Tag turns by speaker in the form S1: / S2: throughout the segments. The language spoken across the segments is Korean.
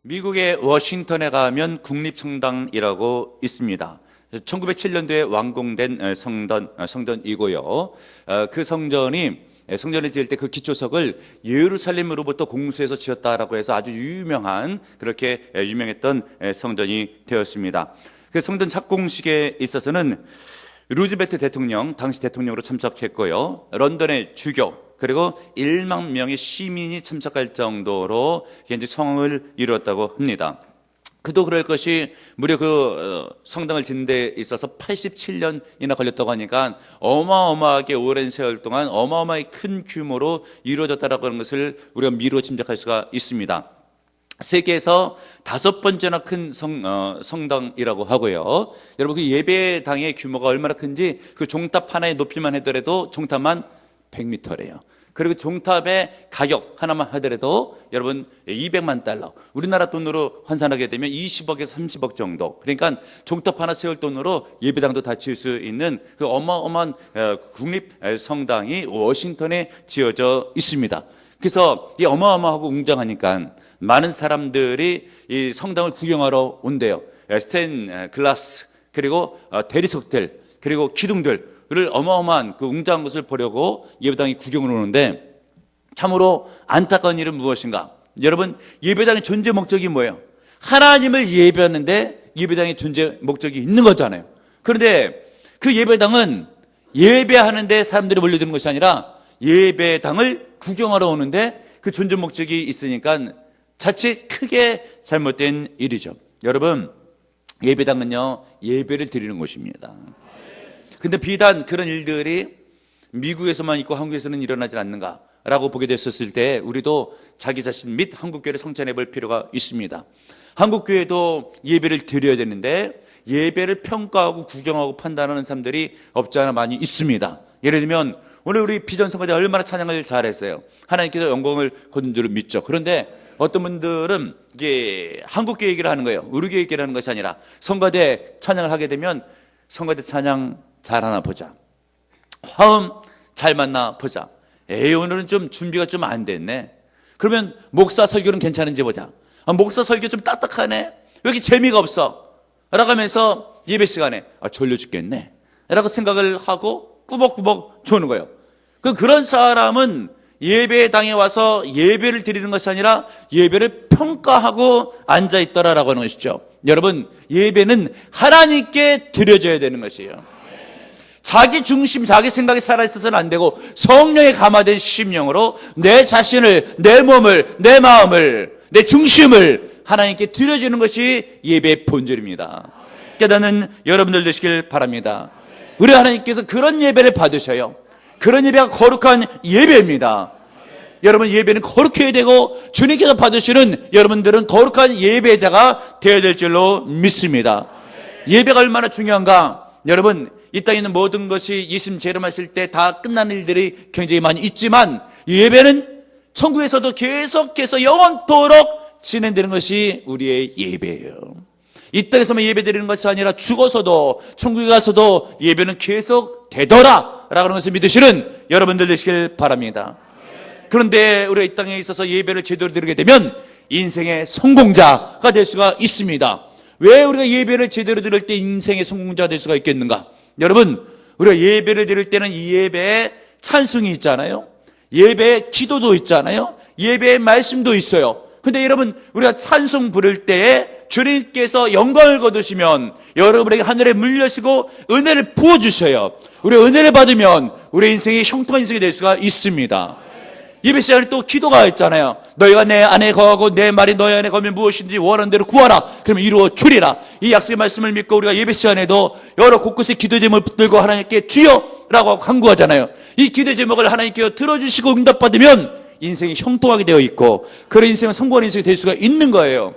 S1: 미국의 워싱턴에 가면 국립성당이라고 있습니다. 1907년도에 완공된 성전이고요. 그 성전을 지을 때 그 기초석을 예루살렘으로부터 공수해서 지었다라고 해서 아주 그렇게 유명했던 성전이 되었습니다. 그 성전 착공식에 있어서는 루즈벨트 대통령, 당시 대통령으로 참석했고요. 런던의 주교, 그리고 1만 명의 시민이 참석할 정도로 현재 성을 이루었다고 합니다. 그도 그럴 것이 무려 성당을 짓는 데 있어서 87년이나 걸렸다고 하니까 어마어마하게 오랜 세월 동안 어마어마하게 큰 규모로 이루어졌다라고 하는 것을 우리가 미루어 짐작할 수가 있습니다. 세계에서 5번째나 큰 성당이라고 하고요. 여러분, 그 예배당의 규모가 얼마나 큰지 그 종탑 하나의 높이만 하더라도 종탑만 100m래요. 그리고 종탑의 가격 하나만 하더라도 여러분 200만 달러, 우리나라 돈으로 환산하게 되면 20억에서 30억 정도. 그러니까 종탑 하나 세울 돈으로 예배당도 다 지을 수 있는 그 어마어마한 국립 성당이 워싱턴에 지어져 있습니다. 그래서 이 어마어마하고 웅장하니까 많은 사람들이 이 성당을 구경하러 온대요. 스테인 글라스, 그리고 대리석들, 그리고 기둥들 를 어마어마한 그 웅장한 것을 보려고 예배당에 구경을 오는데, 참으로 안타까운 일은 무엇인가? 여러분, 예배당의 존재 목적이 뭐예요? 하나님을 예배하는데 예배당의 존재 목적이 있는 거잖아요. 그런데 그 예배당은 예배하는데 사람들이 몰려드는 것이 아니라 예배당을 구경하러 오는데 그 존재 목적이 있으니까 자칫 크게 잘못된 일이죠. 여러분, 예배당은요, 예배를 드리는 곳입니다. 근데 비단 그런 일들이 미국에서만 있고 한국에서는 일어나지 않는가라고 보게 됐었을 때 우리도 자기 자신 및 한국교회를 성찰해 볼 필요가 있습니다. 한국교회도 예배를 드려야 되는데 예배를 평가하고 구경하고 판단하는 사람들이 없지 않아 많이 있습니다. 예를 들면 오늘 우리 비전 선거자 얼마나 찬양을 잘했어요. 하나님께서 영광을 거둔 줄을 믿죠. 그런데 어떤 분들은 이게 한국교회 얘기를 하는 거예요. 우리 교회 얘기를 하는 것이 아니라 성가대 찬양을 하게 되면 성가대 찬양 잘하나 보자, 화음 잘 맞나 보자, 에이 오늘은 좀 준비가 좀 안 됐네, 그러면 목사 설교는 괜찮은지 보자, 목사 설교 좀 딱딱하네, 왜 이렇게 재미가 없어 라고 하면서 예배 시간에 졸려 죽겠네 라고 생각을 하고 꾸벅꾸벅 조는 거예요. 그런 사람은 예배당에 와서 예배를 드리는 것이 아니라 예배를 평가하고 앉아있더라라고 하는 것이죠. 여러분, 예배는 하나님께 드려져야 되는 것이에요. 자기 중심, 자기 생각이 살아있어서는 안 되고 성령에 감화된 심령으로 내 자신을, 내 몸을, 내 마음을, 내 중심을 하나님께 드려주는 것이 예배의 본질입니다. 깨닫는 여러분들 되시길 바랍니다. 우리 하나님께서 그런 예배를 받으셔요. 그런 예배가 거룩한 예배입니다. 여러분, 예배는 거룩해야 되고 주님께서 받으시는 여러분들은 거룩한 예배자가 되어야 될 줄로 믿습니다. 예배가 얼마나 중요한가? 여러분, 이 땅에 있는 모든 것이 예수님 재림하실 때 다 끝나는 일들이 굉장히 많이 있지만 예배는 천국에서도 계속해서 영원토록 진행되는 것이 우리의 예배예요. 이 땅에서만 예배드리는 것이 아니라 죽어서도 천국에 가서도 예배는 계속 되더라 라고 하는 것을 믿으시는 여러분들 되시길 바랍니다. 그런데 우리가 이 땅에 있어서 예배를 제대로 드리게 되면 인생의 성공자가 될 수가 있습니다. 왜 우리가 예배를 제대로 드릴 때 인생의 성공자가 될 수가 있겠는가? 여러분, 우리가 예배를 드릴 때는 이 예배에 찬송이 있잖아요. 예배에 기도도 있잖아요. 예배에 말씀도 있어요. 근데 여러분, 우리가 찬송 부를 때에 주님께서 영광을 거두시면 여러분에게 하늘에 물려시고 은혜를 부어주셔요. 우리가 은혜를 받으면 우리의 인생이 형통한 인생이 될 수가 있습니다. 예배 시간에 또 기도가 있잖아요. 너희가 내 안에 거하고 내 말이 너희 안에 거하면 무엇인지 원하는 대로 구하라. 그러면 이루어 주리라. 이 약속의 말씀을 믿고 우리가 예배 시간에도 여러 곳곳에 기도 제목을 붙들고 하나님께 주여 라고 간구하잖아요. 이 기도 제목을 하나님께 들어주시고 응답받으면 인생이 형통하게 되어 있고 그런 인생은 성공한 인생이 될 수가 있는 거예요.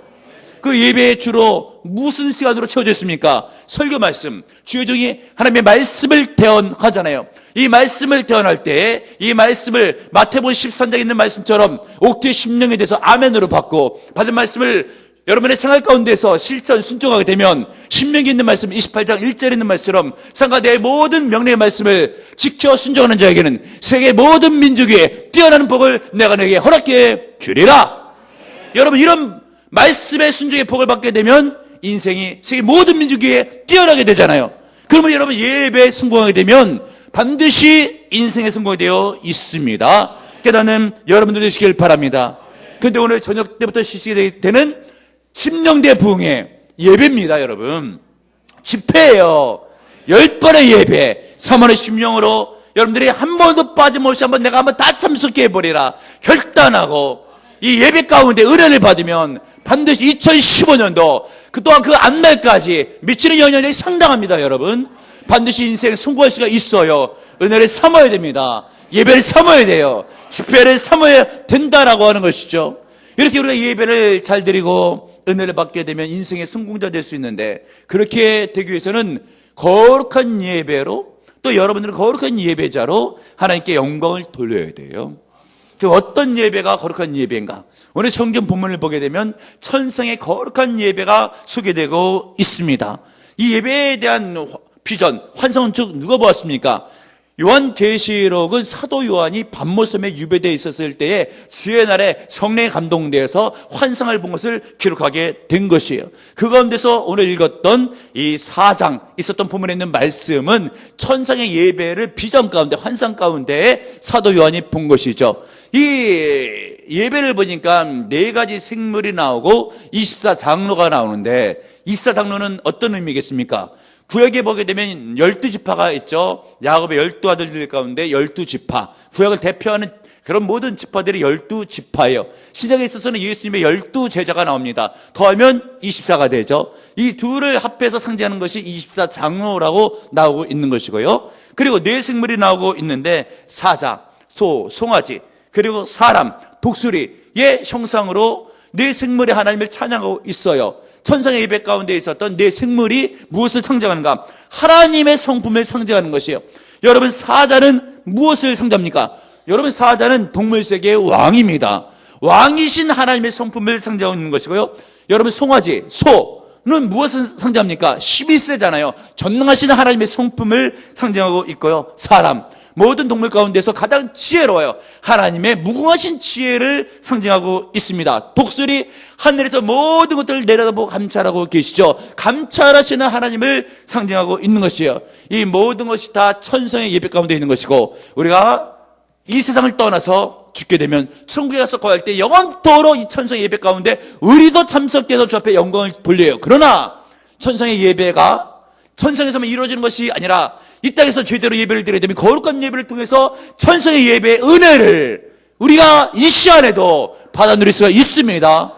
S1: 그 예배에 주로 무슨 시간으로 채워져 있습니까? 설교 말씀, 주요종이 하나님의 말씀을 대언하잖아요. 이 말씀을 대언할 때 이 말씀을 마태복음 13장에 있는 말씀처럼 옥토의 심령에 대해서 아멘으로 받고 받은 말씀을 여러분의 생활 가운데서 실천 순종하게 되면 신명기에 있는 말씀 28장 1절에 있는 말씀처럼 상가 내 모든 명령의 말씀을 지켜 순종하는 자에게는 세계 모든 민족 위에 뛰어나는 복을 내가 너에게 허락해 주리라. 여러분, 이런 말씀의 순종의 복을 받게 되면 인생이 세계 모든 민족 위에 뛰어나게 되잖아요. 그러면 여러분 예배에 성공하게 되면 반드시 인생에 성공이 되어 있습니다. 깨닫는 여러분들 되시길 바랍니다. 그런데 오늘 저녁 때부터 시작이 되는 심령대 부흥의 예배입니다. 여러분 집회예요. 10번의 예배 3월의 심령으로 여러분들이 한 번도 빠짐없이 내가 한번 다 참석해 해버리라 결단하고 이 예배 가운데 은혜를 받으면 반드시 2015년도 그 또한 그 앞날까지 미치는 영향력이 상당합니다. 여러분 반드시 인생에 성공할 수가 있어요. 은혜를 삼아야 됩니다. 예배를 삼아야 돼요. 집회를 삼아야 된다라고 하는 것이죠. 이렇게 우리가 예배를 잘 드리고 은혜를 받게 되면 인생의 성공자 될 수 있는데, 그렇게 되기 위해서는 거룩한 예배로, 또 여러분들은 거룩한 예배자로 하나님께 영광을 돌려야 돼요. 그 어떤 예배가 거룩한 예배인가? 오늘 성경 본문을 보게 되면 천상의 거룩한 예배가 소개되고 있습니다. 이 예배에 대한 비전, 환상은 즉 누가 보았습니까? 요한계시록은 사도 요한이 밤모섬에 유배되어 있었을 때에 주의 날에 성령에 감동되어서 환상을 본 것을 기록하게 된 것이에요. 그 가운데서 오늘 읽었던 이 4장 있었던 본문에 있는 말씀은 천상의 예배를 비전 가운데, 환상 가운데 사도 요한이 본 것이죠. 이 예배를 보니까 4가지 생물이 나오고 24장로가 나오는데, 24장로는 어떤 의미겠습니까? 구약에 보게 되면 12지파가 있죠. 야곱의 12아들들 가운데 12지파, 구약을 대표하는 그런 모든 지파들이 12지파예요. 신약에 있어서는 예수님의 12제자가 나옵니다. 더하면 24가 되죠. 이 둘을 합해서 상징하는 것이 24장로라고 나오고 있는 것이고요. 그리고 4생물이 나오고 있는데 사자, 소, 송아지, 그리고 사람, 독수리의 형상으로 4생물이 하나님을 찬양하고 있어요. 천상의 예배 가운데 있었던 4생물이 무엇을 상징하는가? 하나님의 성품을 상징하는 것이에요. 여러분, 사자는 무엇을 상징합니까? 여러분, 사자는 동물 세계의 왕입니다. 왕이신 하나님의 성품을 상징하고 있는 것이고요. 여러분, 송아지, 소는 무엇을 상징합니까? 12세잖아요. 전능하신 하나님의 성품을 상징하고 있고요. 사람, 모든 동물 가운데서 가장 지혜로워요. 하나님의 무궁하신 지혜를 상징하고 있습니다. 독수리, 하늘에서 모든 것들을 내려다보고 감찰하고 계시죠. 감찰하시는 하나님을 상징하고 있는 것이에요. 이 모든 것이 다 천상의 예배 가운데 있는 것이고, 우리가 이 세상을 떠나서 죽게 되면 천국에 가서 거할 때 영원토록 이 천상의 예배 가운데 우리도 참석해서 주 앞에 영광을 돌려요. 그러나 천상의 예배가 천상에서만 이루어지는 것이 아니라 이 땅에서 제대로 예배를 드려야 되면 거룩한 예배를 통해서 천상의 예배의 은혜를 우리가 이 시간에도 받아 누릴 수가 있습니다.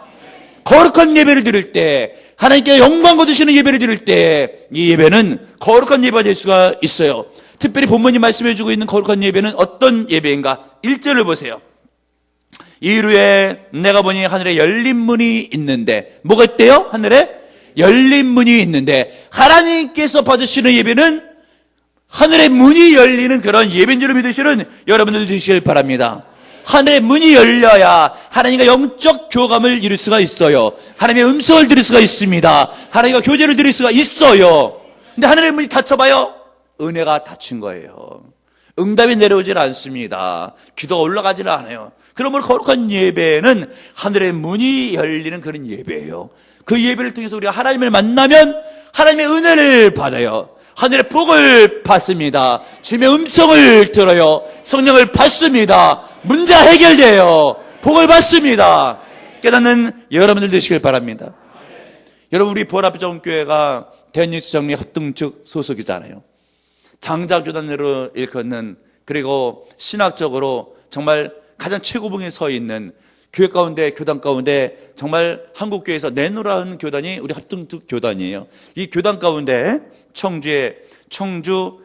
S1: 거룩한 예배를 드릴 때, 하나님께 영광 거두시는 예배를 드릴 때 이 예배는 거룩한 예배가 될 수가 있어요. 특별히 본문이 말씀해 주고 있는 거룩한 예배는 어떤 예배인가? 1절을 보세요. 이후에 내가 보니 하늘에 열린 문이 있는데, 뭐가 있대요? 하늘에 열린 문이 있는데, 하나님께서 받으시는 예배는 하늘의 문이 열리는 그런 예배인 줄 믿으시는 여러분들 되시길 바랍니다. 하늘의 문이 열려야 하나님과 영적 교감을 이룰 수가 있어요. 하나님의 음성을 들을 수가 있습니다. 하나님과 교제를 드릴 수가 있어요. 근데 하늘의 문이 닫혀봐요? 은혜가 닫힌 거예요. 응답이 내려오질 않습니다. 기도가 올라가질 않아요. 그러므로 거룩한 예배는 하늘의 문이 열리는 그런 예배예요. 그 예배를 통해서 우리가 하나님을 만나면 하나님의 은혜를 받아요. 하늘의 복을 받습니다. 주님의 음성을 들어요. 성령을 받습니다. 문제 해결돼요. 복을 받습니다. 깨닫는 여러분들 되시길 바랍니다. 여러분, 우리 보라비전교회가 대니스정리 합동 측 소속이잖아요. 장자교단으로 일컫는, 그리고 신학적으로 정말 가장 최고봉에 서 있는 교회 가운데, 교단 가운데 정말 한국교회에서 내노라는 교단이 우리 합동특 교단이에요. 이 교단 가운데 청주에 청주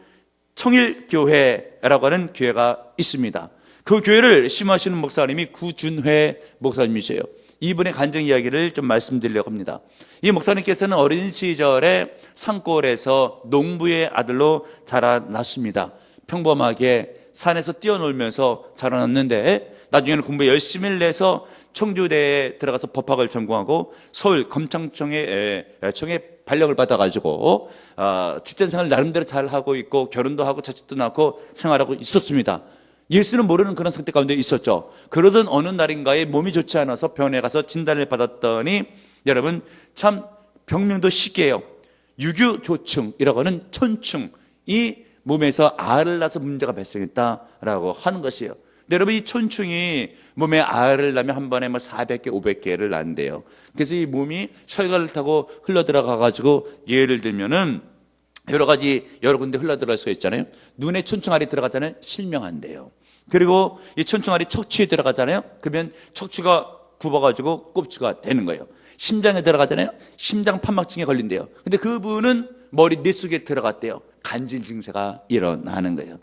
S1: 청일교회라고 하는 교회가 있습니다. 그 교회를 심하시는 목사님이 구준회 목사님이세요. 이분의 간증 이야기를 좀 말씀드리려고 합니다. 이 목사님께서는 어린 시절에 산골에서 농부의 아들로 자라났습니다. 평범하게 산에서 뛰어놀면서 자라났는데, 나중에는 공부 열심히 해서 청주대에 들어가서 법학을 전공하고 서울 검찰청에 발령을 받아가지고 직장 생활을 나름대로 잘 하고 있고 결혼도 하고 자식도 낳고 생활하고 있었습니다. 예수는 모르는 그런 상태 가운데 있었죠. 그러던 어느 날인가에 몸이 좋지 않아서 병원에 가서 진단을 받았더니 여러분 참 병명도 시기예요. 유규조충이라고 하는 촌충이 몸에서 알을 낳아서 문제가 발생했다라고 하는 것이에요. 근데 여러분 이 촌충이 몸에 알을 낳으면 한 번에 400개, 500개를 낳는데요. 그래서 이 몸이 혈관을 타고 흘러들어가 가지고 예를 들면은 여러 군데 흘러들어갈 수가 있잖아요. 눈에 촌충알이 들어가잖아요. 실명한대요. 그리고 이 촌충알이 척추에 들어가잖아요. 그러면 척추가 굽어가지고 꼽추가 되는 거예요. 심장에 들어가잖아요. 심장 판막증에 걸린대요. 근데 그분은 머리 뇌 속에 들어갔대요. 간질 증세가 일어나는 거예요.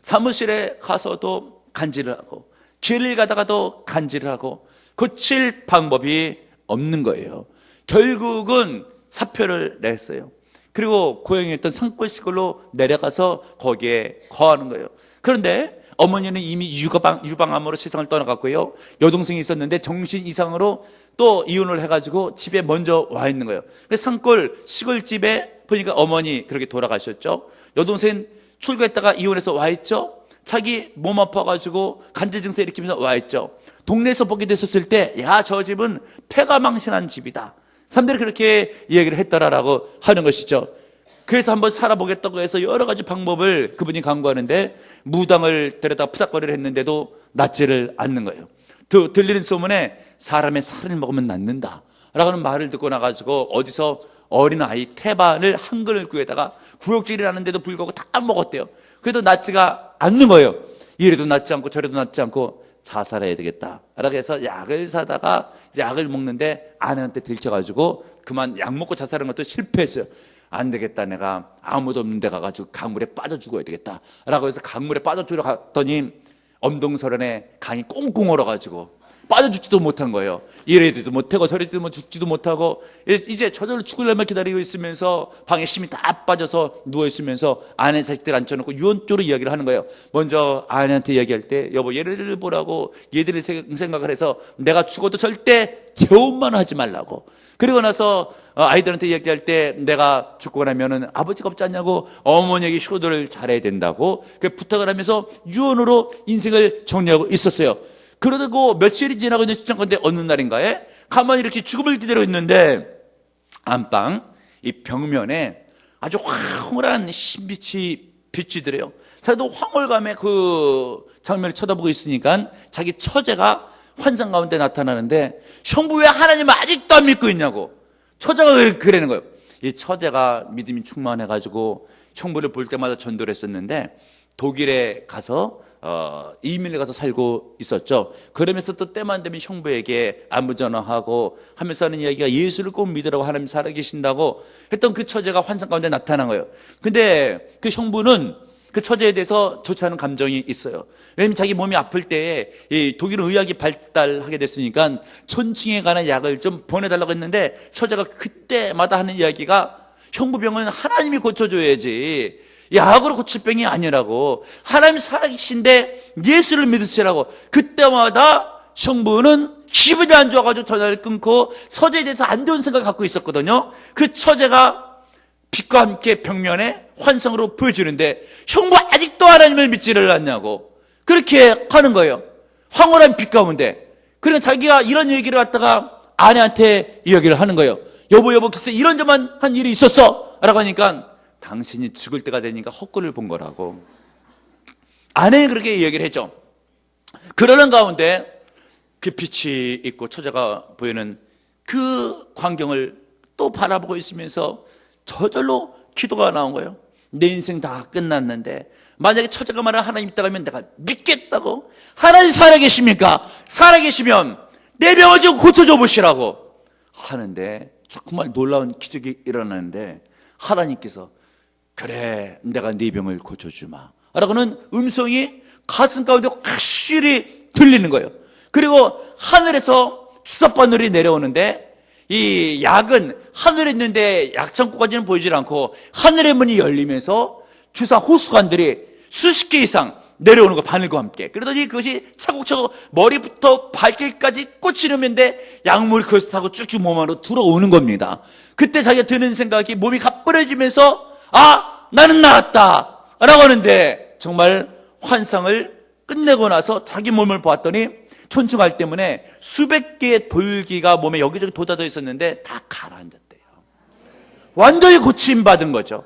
S1: 사무실에 가서도 간질을 하고 길을 가다가도 간질을 하고 고칠 방법이 없는 거예요. 결국은 사표를 냈어요. 그리고 고향에 있던 산골시골로 내려가서 거기에 거하는 거예요. 그런데 어머니는 이미 유방암으로 세상을 떠나갔고요. 여동생이 있었는데 정신 이상으로 또 이혼을 해가지고 집에 먼저 와 있는 거예요. 그래서 산골 시골집에 보니까 어머니 그렇게 돌아가셨죠. 여동생 출가했다가 이혼해서 와 있죠. 자기 몸 아파가지고 간질 증세 일으키면서 와 있죠. 동네에서 보게 됐었을 때, 야, 저 집은 폐가 망신한 집이다. 사람들이 그렇게 얘기를 했더라라고 하는 것이죠. 그래서 한번 살아보겠다고 해서 여러 가지 방법을 그분이 강구하는데 무당을 데려다 푸닥거리를 했는데도 낫지를 않는 거예요. 들리는 소문에 사람의 살을 먹으면 낫는다 라고 하는 말을 듣고 나가지고 어디서 어린아이 태반을 한 그릇에다가 구역질을 하는데도 불구하고 다 먹었대요. 그래도 낫지가 않는 거예요. 이래도 낫지 않고 저래도 낫지 않고 자살해야 되겠다 라고 해서 약을 사다가 약을 먹는데 아내한테 들켜가지고 그만 약 먹고 자살한 것도 실패했어요. 안 되겠다, 내가 아무도 없는 데 가가지고 강물에 빠져 죽어야 되겠다 라고 해서 강물에 빠져 죽으러 갔더니 엄동설원에 강이 꽁꽁 얼어가지고 빠져 죽지도 못한 거예요. 이래도 못하고 저래도 죽지도 못하고 이제 저절로 죽을 날만 기다리고 있으면서 방에 힘이 다 빠져서 누워있으면서 아내 자식들 앉혀놓고 유언조로 이야기를 하는 거예요. 먼저 아내한테 이야기할 때 여보 얘를 보라고 얘들이 생각을 해서 내가 죽어도 절대 재혼만 하지 말라고. 그리고 나서 아이들한테 얘기할 때 내가 죽고 나면은 아버지가 없지 않냐고 어머니에게 효도를 잘해야 된다고 그 부탁을 하면서 유언으로 인생을 정리하고 있었어요. 그러고 며칠이 지나고 있는 시점 건데 어느 날인가에 가만히 이렇게 죽음을 기다리고 있는데 안방 이 벽면에 아주 황홀한 흰빛이 비치더래요. 자기도 황홀감에 그 장면을 쳐다보고 있으니까 자기 처제가 환상 가운데 나타나는데 형부 왜 하나님을 아직도 안 믿고 있냐고 처제가 그러는 거예요. 이 처제가 믿음이 충만해가지고 형부를 볼 때마다 전도를 했었는데 독일에 가서 이민을 가서 살고 있었죠. 그러면서 또 때만 되면 형부에게 안부 전화하고 하면서 하는 이야기가 예수를 꼭 믿으라고 하나님 살아계신다고 했던 그 처제가 환상 가운데 나타난 거예요. 근데 그 형부는 그 처제에 대해서 좋지 않은 감정이 있어요. 왜냐하면 자기 몸이 아플 때에 이 독일 의학이 발달하게 됐으니까 천칭에 관한 약을 좀 보내달라고 했는데 처제가 그때마다 하는 이야기가 형부 병은 하나님이 고쳐줘야지 약으로 고칠 병이 아니라고 하나님 살아계신데 예수를 믿으시라고. 그때마다 형부는 기분이 안 좋아가지고 전화를 끊고 처제에 대해서 안 좋은 생각을 갖고 있었거든요. 그 처제가 빛과 함께 벽면에 환상으로 보여주는데 형부 아직도 하나님을 믿지를 않냐고 그렇게 하는 거예요. 황홀한 빛 가운데. 그러니까 자기가 이런 얘기를 갖다가 아내한테 이야기를 하는 거예요. 여보 글쎄 이런저런 한 일이 있었어 라고 하니까 당신이 죽을 때가 되니까 헛골을 본 거라고 아내는 그렇게 이야기를 했죠. 그러는 가운데 그 빛이 있고 처자가 보이는 그 광경을 또 바라보고 있으면서 저절로 기도가 나온 거예요. 내 인생 다 끝났는데 만약에 처자가 말하는 하나님 있다고 하면 내가 믿겠다고. 하나님 살아계십니까? 살아계시면 내 병을 좀 고쳐줘 보시라고 하는데 정말 놀라운 기적이 일어나는데 하나님께서 그래 내가 네 병을 고쳐주마 라고는 음성이 가슴 가운데 확실히 들리는 거예요. 그리고 하늘에서 주사바늘이 내려오는데 이 약은 하늘에 있는데 약창고까지는 보이질 않고 하늘의 문이 열리면서 주사 호수관들이 수십 개 이상 내려오는 거 바늘과 함께. 그러더니 그것이 차곡차곡 머리부터 발길까지 꽂히는데 약물이 그것을 타고 쭉쭉 몸 안으로 들어오는 겁니다. 그때 자기가 드는 생각이 몸이 가뿐해지면서 아 나는 나았다 라고 하는데 정말 환상을 끝내고 나서 자기 몸을 보았더니 촌충알 때문에 수백 개의 돌기가 몸에 여기저기 돋아져 있었는데 다 가라앉았대요. 완전히 고침받은 거죠.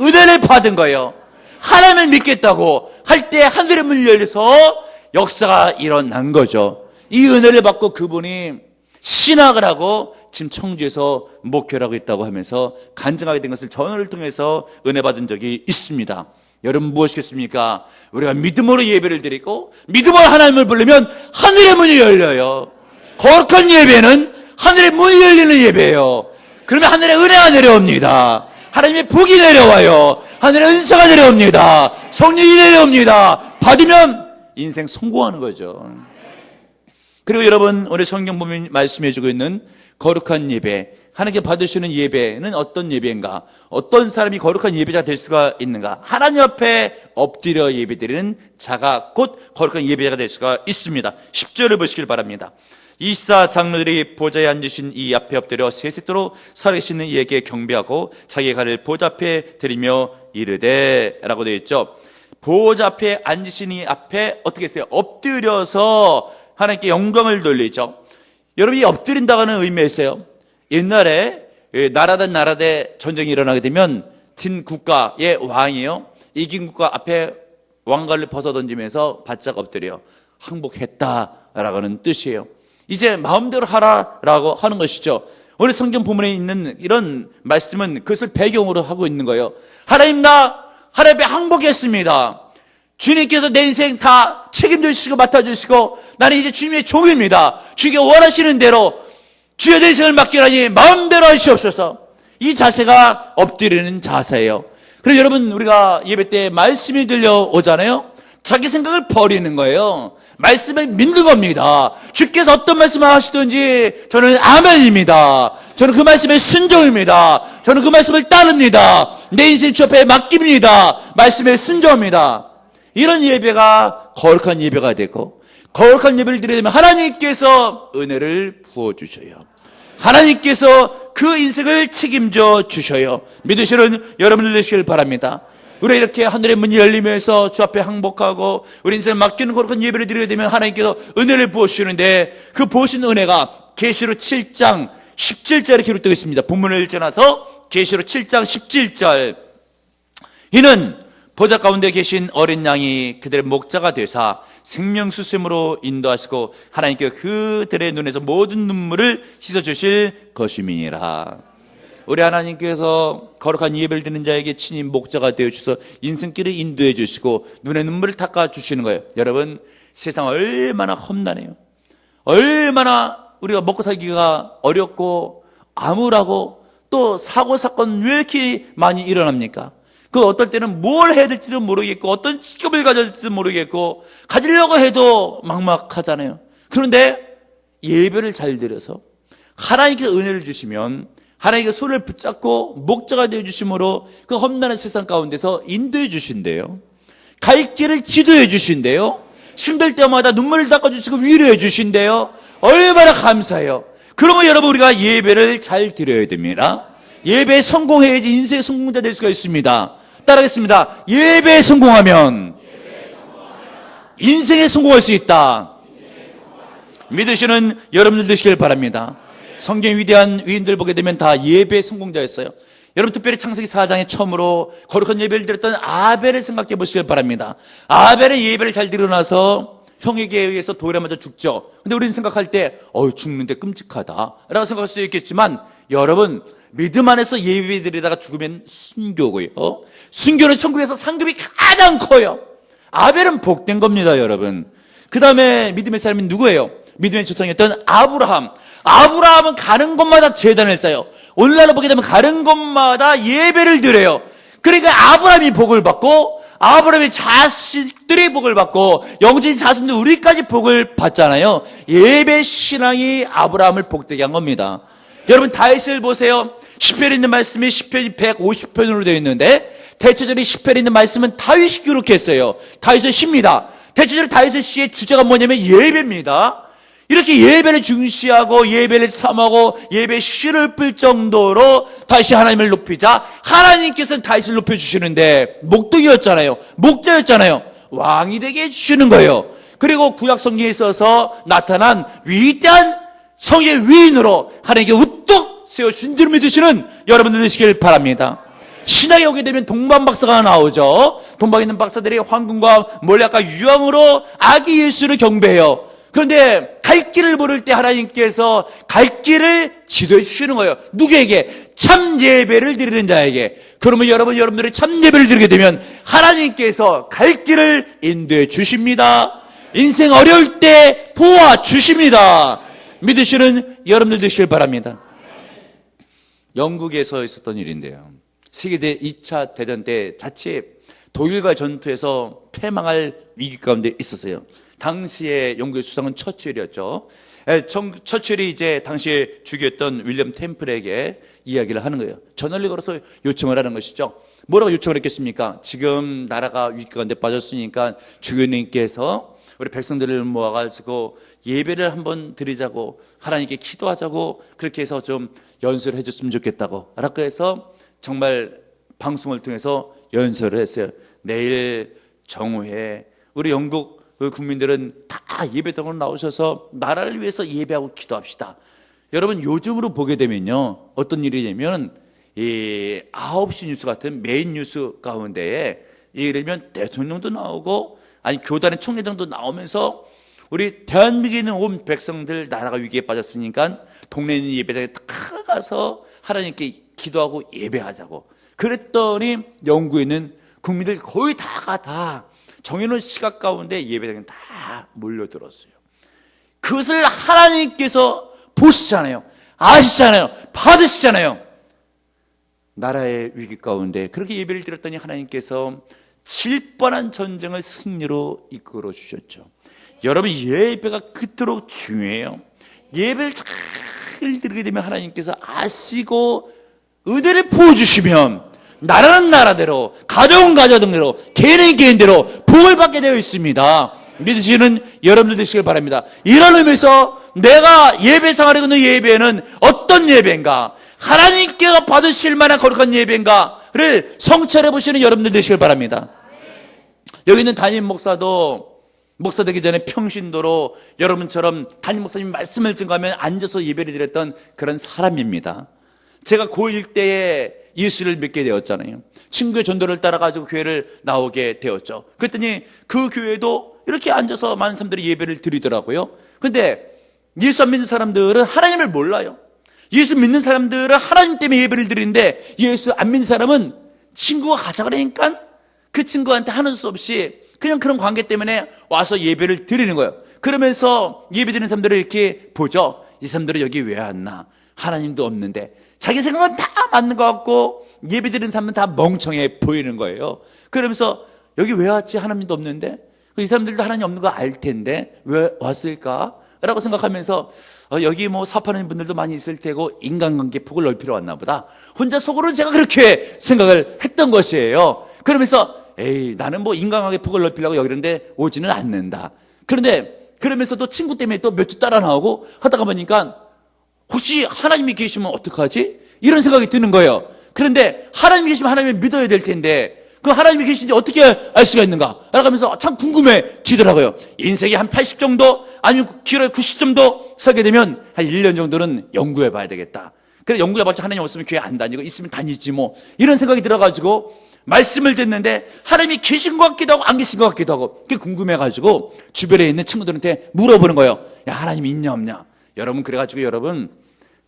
S1: 은혜를 받은 거예요. 하나님을 믿겠다고 할 때 하늘의 문이 열려서 역사가 일어난 거죠. 이 은혜를 받고 그분이 신학을 하고 지금 청주에서 목회를 하고 있다고 하면서 간증하게 된 것을 전화를 통해서 은혜 받은 적이 있습니다. 여러분 무엇이겠습니까? 우리가 믿음으로 예배를 드리고 믿음으로 하나님을 부르면 하늘의 문이 열려요. 거룩한 예배는 하늘의 문이 열리는 예배예요. 그러면 하늘의 은혜가 내려옵니다. 하나님의 복이 내려와요. 하늘의 은사가 내려옵니다. 성령이 내려옵니다. 받으면 인생 성공하는 거죠. 그리고 여러분 오늘 성경 보면 말씀해주고 있는 거룩한 예배, 하나님께 받으시는 예배는 어떤 예배인가? 어떤 사람이 거룩한 예배자가 될 수가 있는가? 하나님 앞에 엎드려 예배드리는 자가 곧 거룩한 예배자가 될 수가 있습니다. 10절을 보시길 바랍니다. 24 장로들이 보좌에 앉으신 이 앞에 엎드려 세세토록 살아계시는 이에게 경배하고 자기의 가를 보좌 앞에 드리며 이르되 라고 되어 있죠. 보좌 앞에 앉으신 이 앞에 어떻게 했어요? 엎드려서 하나님께 영광을 돌리죠. 여러분 이 엎드린다고 하는 의미가 있어요. 옛날에 나라든 나라대 전쟁이 일어나게 되면 진 국가의 왕이요, 이긴 국가 앞에 왕관을 벗어던지면서 바짝 엎드려 항복했다라고 하는 뜻이에요. 이제 마음대로 하라라고 하는 것이죠. 오늘 성경 본문에 있는 이런 말씀은 그것을 배경으로 하고 있는 거예요. 하나님 나 하나님 앞에 항복했습니다. 주님께서 내 인생 다 책임져 주시고 맡아주시고 나는 이제 주님의 종입니다. 주님께 원하시는 대로 주의 내 인생을 맡기라니 마음대로 하시옵소서. 이 자세가 엎드리는 자세예요. 그래서 여러분 우리가 예배 때 말씀이 들려오잖아요. 자기 생각을 버리는 거예요. 말씀을 믿는 겁니다. 주께서 어떤 말씀을 하시든지 저는 아멘입니다. 저는 그 말씀에 순종입니다. 저는 그 말씀을 따릅니다. 내 인생 주 앞에 맡깁니다. 말씀에 순종합니다. 이런 예배가 거룩한 예배가 되고, 거룩한 예배를 드리게 되면 하나님께서 은혜를 부어주셔요. 하나님께서 그 인생을 책임져 주셔요. 믿으시는 여러분들 되시길 바랍니다. 우리 이렇게 하늘의 문이 열리면서 주 앞에 항복하고 우리 인생을 맡기는 거룩한 예배를 드리게 되면 하나님께서 은혜를 부어주시는데, 그 부어주신 은혜가 계시록 7장 17절에 기록되어 있습니다. 본문을 읽지 나서 계시록 7장 17절, 이는 보좌 가운데 계신 어린 양이 그들의 목자가 되사 생명수샘으로 인도하시고 하나님께 그들의 눈에서 모든 눈물을 씻어주실 것임이니라. 우리 하나님께서 거룩한 예배를 드리는 자에게 친히 목자가 되어주셔서 인생길을 인도해 주시고 눈의 눈물을 닦아주시는 거예요. 여러분 세상 얼마나 험난해요. 얼마나 우리가 먹고 살기가 어렵고 암울하고 또 사고 사건 왜 이렇게 많이 일어납니까? 그 어떨 때는 뭘 해야 될지도 모르겠고 어떤 직업을 가져야 될지도 모르겠고 가지려고 해도 막막하잖아요. 그런데 예배를 잘 드려서 하나님께 은혜를 주시면 하나님께 손을 붙잡고 목자가 되어주심으로 그 험난한 세상 가운데서 인도해 주신대요. 갈 길을 지도해 주신대요. 힘들 때마다 눈물을 닦아주시고 위로해 주신대요. 얼마나 감사해요. 그러면 여러분 우리가 예배를 잘 드려야 됩니다. 예배에 성공해야지 인생의 성공자 될 수가 있습니다. 따라하겠습니다. 예배에 성공하면 인생에 성공할 수 있다. 믿으시는 여러분들 되시길 바랍니다. 성경 위대한 위인들 보게 되면 다 예배 성공자였어요. 여러분 특별히 창세기 4장에 처음으로 거룩한 예배를 드렸던 아벨을 생각해 보시길 바랍니다. 아벨은 예배를 잘 드려놔서 형에게 의해서 돌에 맞아 죽죠. 근데 우리는 생각할 때 죽는데 끔찍하다 라고 생각할 수 있겠지만, 여러분 믿음 안에서 예배 드리다가 죽으면 순교고요. 순교는 천국에서 상급이 가장 커요. 아벨은 복된 겁니다, 여러분. 그 다음에 믿음의 사람이 누구예요? 믿음의 조상이었던 아브라함. 아브라함은 가는 곳마다 제단을 쌓아요. 오늘날로 보게 되면 가는 곳마다 예배를 드려요. 그러니까 아브라함이 복을 받고 아브라함의 자식들이 복을 받고 영적인 자손들 우리까지 복을 받잖아요. 예배 신앙이 아브라함을 복되게 한 겁니다. 여러분 다윗을 보세요. 시편에 있는 말씀이 시편이 150편으로 되어 있는데 대체적으로 시편에 있는 말씀은 다윗이 기록했어요. 다윗의 시입니다. 대체적으로 다윗의 시의 주제가 뭐냐면 예배입니다. 이렇게 예배를 중시하고 예배를 삼하고 예배의 시를 뿔 정도로 다시 하나님을 높이자 하나님께서는 다윗을 높여주시는데 목동이었잖아요. 목자였잖아요. 왕이 되게 해주시는 거예요. 그리고 구약 성경에 있어서 나타난 위대한 성의 위인으로 하나님께 우뚝 세워주신 줄 믿으시는 여러분들 되시길 바랍니다. 신학에 오게 되면 동방 박사가 나오죠. 동방에 있는 박사들이 황금과 몰약과 유황으로 아기 예수를 경배해요. 그런데 갈 길을 모를 때 하나님께서 갈 길을 지도해 주시는 거예요. 누구에게? 참 예배를 드리는 자에게. 그러면 여러분들이 참 예배를 드리게 되면 하나님께서 갈 길을 인도해 주십니다. 인생 어려울 때 도와주십니다. 믿으시는 여러분들 되시길 바랍니다. 영국에서 있었던 일인데요. 세계대 2차 대전 때 자칫 독일과 전투에서 패망할 위기 가운데 있었어요. 당시에 영국의 수상은 처칠이었죠. 처칠이 이제 당시에 죽였던 윌리엄 템플에게 이야기를 하는 거예요. 전화를 걸어서 요청을 하는 것이죠. 뭐라고 요청을 했겠습니까? 지금 나라가 위기 가운데 빠졌으니까 주교님께서 우리 백성들을 모아가지고 예배를 한번 드리자고, 하나님께 기도하자고, 그렇게 해서 좀 연설을 해줬으면 좋겠다고 라고 해서 정말 방송을 통해서 연설을 했어요. 내일 정오에 우리 영국 국민들은 다 예배당으로 나오셔서 나라를 위해서 예배하고 기도합시다. 여러분, 요즘으로 보게 되면요, 어떤 일이 되면 이 9시 뉴스 같은 메인 뉴스 가운데에 예를 들면 대통령도 나오고 아니 교단의 총회장도 나오면서 우리 대한민국에 있는 온 백성들 나라가 위기에 빠졌으니까 동네에 있는 예배당에 다 가서 하나님께 기도하고 예배하자고. 그랬더니 영국에 있는 국민들 거의 다가 다 정해놓은 시각 가운데 예배당에 다 몰려들었어요. 그것을 하나님께서 보시잖아요. 아시잖아요. 받으시잖아요. 나라의 위기 가운데 그렇게 예배를 드렸더니 하나님께서 질 뻔한 전쟁을 승리로 이끌어 주셨죠. 여러분, 예배가 그토록 중요해요. 예배를 잘 드리게 되면 하나님께서 아시고 은혜를 부어주시면 나라는 나라대로, 가정은 가정대로, 개인은 개인대로 복을 받게 되어 있습니다. 믿으시는 여러분들 되시길 바랍니다. 이런 의미에서 내가 예배 생활에 있는 예배는 어떤 예배인가, 하나님께서 받으실 만한 거룩한 예배인가를 성찰해 보시는 여러분들 되시길 바랍니다. 여기 있는 담임 목사도 목사 되기 전에 평신도로 여러분처럼 담임 목사님 말씀을 증거하면 앉아서 예배를 드렸던 그런 사람입니다. 제가 고1 때에 예수를 믿게 되었잖아요. 친구의 전도를 따라가지고 교회를 나오게 되었죠. 그랬더니 그 교회도 이렇게 앉아서 많은 사람들이 예배를 드리더라고요. 근데 예수 안 믿는 사람들은 하나님을 몰라요. 예수 믿는 사람들은 하나님 때문에 예배를 드리는데 예수 안 믿는 사람은 친구가 가자 그러니까 그 친구한테 하는 수 없이 그냥 그런 관계 때문에 와서 예배를 드리는 거예요. 그러면서 예배 드리는 사람들을 이렇게 보죠. 이 사람들은 여기 왜 왔나? 하나님도 없는데 자기 생각은 다 맞는 것 같고 예배 드리는 사람은 다 멍청해 보이는 거예요. 그러면서 여기 왜 왔지? 하나님도 없는데 이 사람들도 하나님 없는 거 알 텐데 왜 왔을까? 라고 생각하면서 여기 뭐 사업하는 분들도 많이 있을 테고 인간관계 폭을 넓히러 왔나 보다. 혼자 속으로는 제가 그렇게 생각을 했던 것이에요. 그러면서 에이, 나는 뭐 인간관계 폭을 넓히려고 여기 있는데 오지는 않는다. 그런데 그러면서도 친구 때문에 또 몇 주 따라 나오고 하다가 보니까 혹시 하나님이 계시면 어떡하지? 이런 생각이 드는 거예요. 그런데 하나님이 계시면 하나님을 믿어야 될 텐데 그 하나님이 계신지 어떻게 알 수가 있는가? 라고 하면서 참 궁금해지더라고요. 인생이 한 80 정도 아니면 길어야 90 정도 살게 되면 한 1년 정도는 연구해 봐야 되겠다. 그래 연구해봤자 하나님 없으면 교회 안 다니고 있으면 다니지 뭐 이런 생각이 들어가지고 말씀을 듣는데 하나님이 계신 것 같기도 하고 안 계신 것 같기도 하고 그게 궁금해가지고 주변에 있는 친구들한테 물어보는 거예요. 야, 하나님 있냐 없냐? 여러분 그래가지고 여러분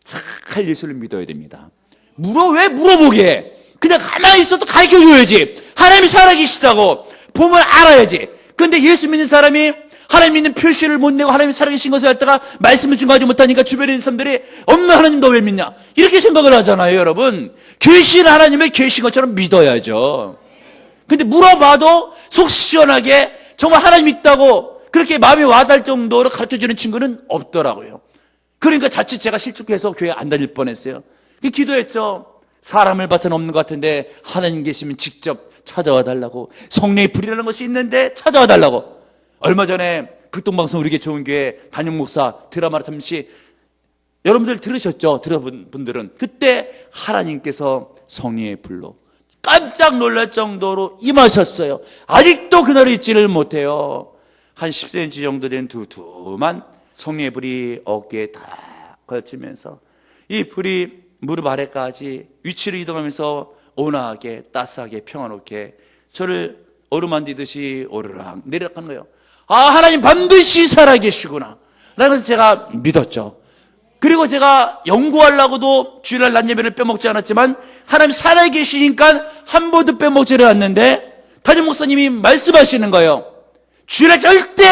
S1: 잘 예수를 믿어야 됩니다. 왜 물어보게? 그냥 가만히 있어도 가르쳐줘야지. 하나님이 살아계시다고 보면 알아야지. 근데 예수 믿는 사람이 하나님 믿는 표시를 못 내고 하나님이 살아계신 것을 갖다가 말씀을 증거하지 못하니까 주변에 있는 사람들이 없는 하나님 너 왜 믿냐? 이렇게 생각을 하잖아요. 여러분 계신 하나님을 계신 것처럼 믿어야죠. 근데 물어봐도 속 시원하게 정말 하나님 있다고 그렇게 마음이 와닿을 정도로 가르쳐주는 친구는 없더라고요. 그러니까 자칫 제가 실족해서 교회 안 다닐 뻔했어요. 기도했죠. 사람을 봐서는 없는 것 같은데 하나님 계시면 직접 찾아와 달라고. 성령의 불이라는 것이 있는데 찾아와 달라고. 얼마 전에 극동방송 우리 교회 좋은 교회 담임 목사 드라마를 잠시 여러분들 들으셨죠? 들어본 분들은 그때 하나님께서 성령의 불로 깜짝 놀랄 정도로 임하셨어요. 아직도 그날을 잊지를 못해요. 한 10cm 정도 된 두툼한 성령의 불이 어깨에 다 걸치면서 이 불이 무릎 아래까지 위치를 이동하면서 온화하게 따스하게 평화롭게 저를 어루만지듯이 오르락 내려가는 거예요. 아, 하나님 반드시 살아계시구나 라는 것을 제가 믿었죠. 그리고 제가 연구하려고도 주일날 낮 예배를 빼먹지 않았지만 하나님 살아계시니까 한 번도 빼먹지를 않는데 담임 목사님이 말씀하시는 거예요. 주일날 절대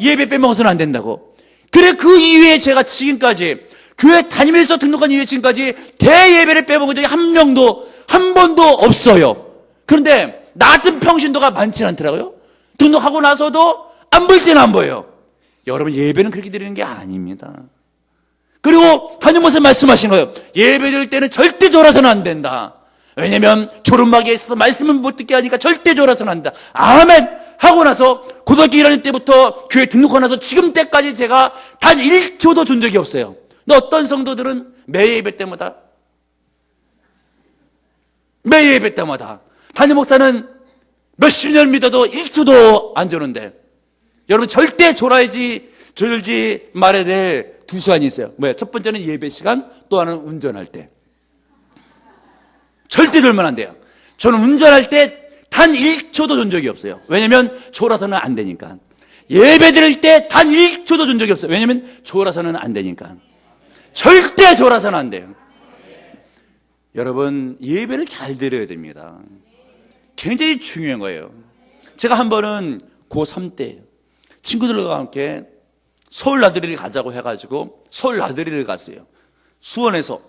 S1: 예배 빼먹어서는 안 된다고. 그래 그 이후에 제가 지금까지 교회 다니면서 등록한 이후에 지금까지 대예배를 빼먹은 적이 한 번도 없어요. 그런데 나 같은 평신도가 많지 않더라고요. 등록하고 나서도 안 볼 때는 안 보여요. 여러분 예배는 그렇게 드리는 게 아닙니다. 그리고 담임 목사님 말씀하신 거예요. 예배 드릴 때는 절대 졸아서는 안 된다. 왜냐면 졸음막에 있어서 말씀을 못 듣게 하니까 절대 졸아서는 안 된다. 아멘 하고 나서 고등학교 1학년 때부터 교회 등록하고 나서 지금 때까지 제가 단 1초도 둔 적이 없어요. 근데 어떤 성도들은 매 예배 때마다 담임 목사는 몇십 년 믿어도 1초도 안 주는데 여러분 절대 졸지 말아야 될 두 시간이 있어요. 뭐예요? 첫 번째는 예배 시간, 또 하나는 운전할 때. 절대 졸면 안 돼요. 저는 운전할 때 단 1초도 존 적이 없어요. 왜냐면 졸아서는 안 되니까. 예배 드릴 때 단 1초도 존 적이 없어요. 왜냐면 졸아서는 안 되니까. 절대 졸아서는 안 돼요. 여러분 예배를 잘 드려야 됩니다. 굉장히 중요한 거예요. 제가 한 번은 고3 때 친구들과 함께 서울 나들이를 가자고 해가지고 서울 나들이를 갔어요. 수원에서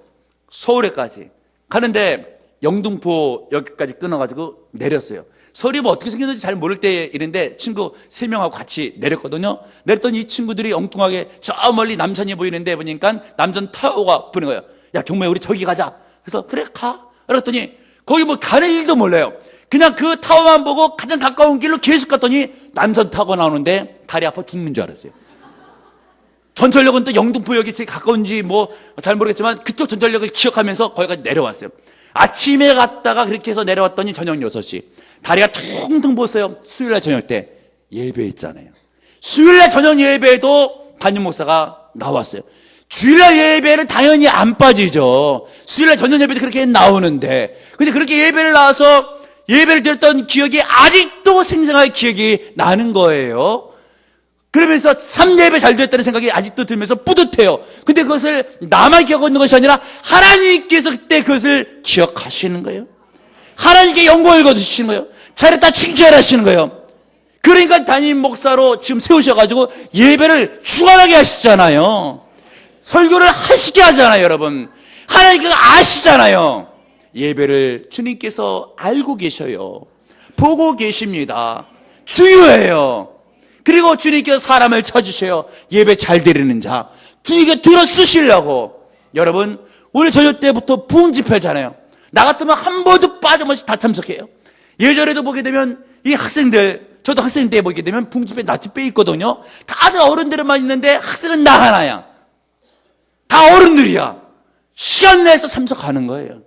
S1: 서울에까지 가는데 영등포 여기까지 끊어가지고 내렸어요. 서울이 뭐 어떻게 생겼는지 잘 모를 때 이랬는데 친구 3명하고 같이 내렸거든요. 내렸더니 이 친구들이 엉뚱하게 저 멀리 남산이 보이는데 보니까 남산 타워가 보이는 거예요. 야 경모야 우리 저기 가자. 그래서 그래 가. 그랬더니 거기 뭐 가는 일도 몰라요. 그냥 그 타워만 보고 가장 가까운 길로 계속 갔더니 남산 타워가 나오는데 다리 아파 죽는 줄 알았어요. 전철역은 또 영등포역이 제일 가까운지 뭐 잘 모르겠지만 그쪽 전철역을 기억하면서 거기까지 내려왔어요. 아침에 갔다가 그렇게 해서 내려왔더니 저녁 6시. 다리가 퉁퉁 부었어요. 수요일날 저녁 때 예배했잖아요. 수요일날 저녁 예배에도 담임 목사가 나왔어요. 주일날 예배는 당연히 안 빠지죠. 수요일날 저녁 예배도 그렇게 나오는데 근데 그렇게 예배를 나와서 예배를 드렸던 기억이 아직도 생생하게 기억이 나는 거예요. 그러면서 참 예배 잘 드렸다는 생각이 아직도 들면서 뿌듯해요. 근데 그것을 나만 기억하고 있는 것이 아니라 하나님께서 그때 그것을 기억하시는 거예요. 하나님께 영광을 거두시는 거예요. 잘했다 칭찬하시는 거예요. 그러니까 담임 목사로 지금 세우셔가지고 예배를 주관하게 하시잖아요. 설교를 하시게 하잖아요. 여러분 하나님께서 아시잖아요. 예배를 주님께서 알고 계셔요. 보고 계십니다. 중요해요. 그리고 주님께서 사람을 쳐주셔요. 예배 잘 드리는 자. 주님께 들어 쓰시려고. 여러분 오늘 저녁 때부터 부흥집회잖아요. 나 같으면 한 번도 빠짐없이 다 참석해요. 예전에도 보게 되면 이 학생들, 저도 학생 때 보게 되면 부흥집회 낮에 빼 있거든요. 다들 어른들만 있는데 학생은 나 하나야. 다 어른들이야. 시간 내서 참석하는 거예요.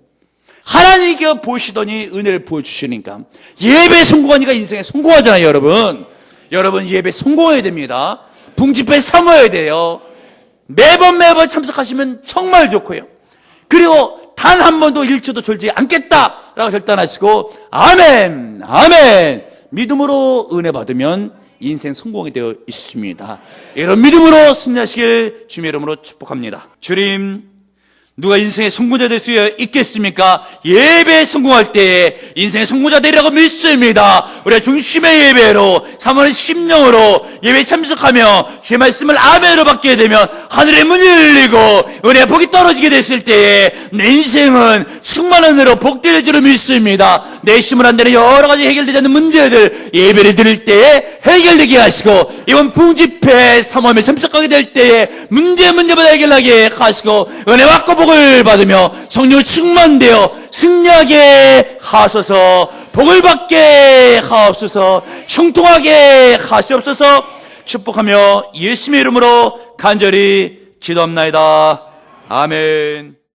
S1: 하나님께 보시더니 은혜를 보여주시니까 예배 성공하니까 인생에 성공하잖아요. 여러분 예배 성공해야 됩니다. 붕집회 삼아야 돼요. 매번 참석하시면 정말 좋고요. 그리고 단 한 번도 1초도 졸지 않겠다라고 결단하시고 아멘 믿음으로 은혜 받으면 인생 성공이 되어 있습니다. 이런 믿음으로 승리하시길 주님의 이름으로 축복합니다. 주님 누가 인생의 성공자 될 수 있겠습니까? 예배에 성공할 때에 인생의 성공자 되리라고 믿습니다. 우리가 중심의 예배로 3월의 심령으로 예배에 참석하며 주의 말씀을 아멘으로 받게 되면 하늘의 문이 열리고 은혜의 복이 떨어지게 됐을 때에 내 인생은 충만한 은혜로 복되어질 줄 믿습니다. 내 힘을 안 되는 여러 가지 해결되지 않는 문제들 예배를 드릴 때에 해결되게 하시고 이번 부흥집회 3월에 참석하게 될 때에 문제보다 해결하게 하시고 은혜와 복을 받으며 성령 충만되어 승리하게 하소서. 복을 받게 하옵소서. 형통하게 하시옵소서. 축복하며 예수님의 이름으로 간절히 기도합나이다. 아멘.